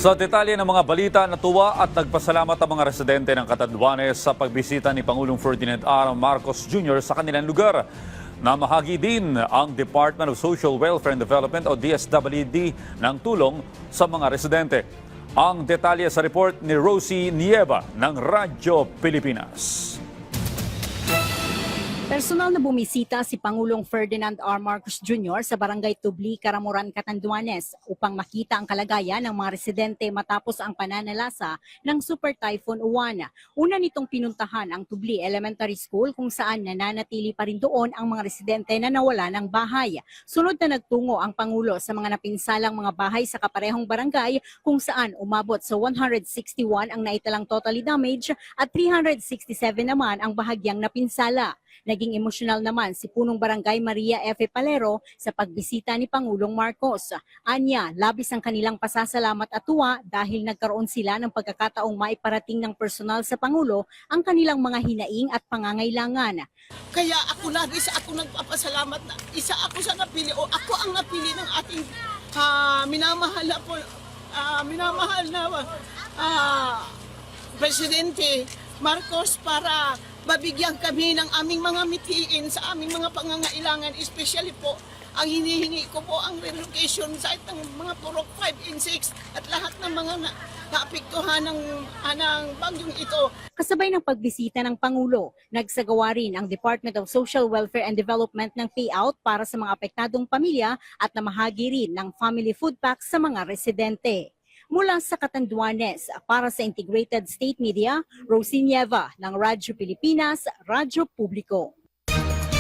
Sa detalye ng mga balita, natuwa at nagpasalamat ang mga residente ng Catanduanes sa pagbisita ni Pangulong Ferdinand R. Marcos Jr. sa kanilang lugar. Namahagi din ang Department of Social Welfare and Development o DSWD ng tulong sa mga residente. Ang detalye sa report ni Rosie Nieva ng Radyo Pilipinas. Personal na bumisita si Pangulong Ferdinand R. Marcos Jr. sa Barangay Tubli, Caramuran, Catanduanes upang makita ang kalagayan ng mga residente matapos ang pananalasa ng Super Typhoon Uwan. Una nitong pinuntahan ang Tubli Elementary School kung saan nananatili pa rin doon ang mga residente na nawala ng bahay. Sunod na nagtungo ang Pangulo sa mga napinsalang mga bahay sa kaparehong barangay kung saan umabot sa 161 ang naitalang totally damage at 367 naman ang bahagyang napinsala. Naging emosyonal naman si Punong Barangay Maria F. Palero sa pagbisita ni Pangulong Marcos. Anya, labis ang kanilang pasasalamat at tuwa dahil nagkaroon sila ng pagkakataong maiparating ng personal sa Pangulo ang kanilang mga hinaing at pangangailangan. Kaya ako lagi ako nagpapasalamat na isa ako sa napili o ako ang napili ng ating minamahal na Presidente Marcos para mabigyan kami ng aming mga mithiin sa aming mga pangangailangan, especially po ang hinihingi ko po ang relocation site ng mga Purok 5 and 6 at lahat ng mga naapektuhan ng bagyong ito. Kasabay ng pagbisita ng Pangulo, nagsagawa rin ang Department of Social Welfare and Development ng payout para sa mga apektadong pamilya at namahagi rin ng family food packs sa mga residente. Mula sa Catanduanes, para sa Integrated State Media, Rosie Nieva ng Radyo Pilipinas, Radyo Publiko.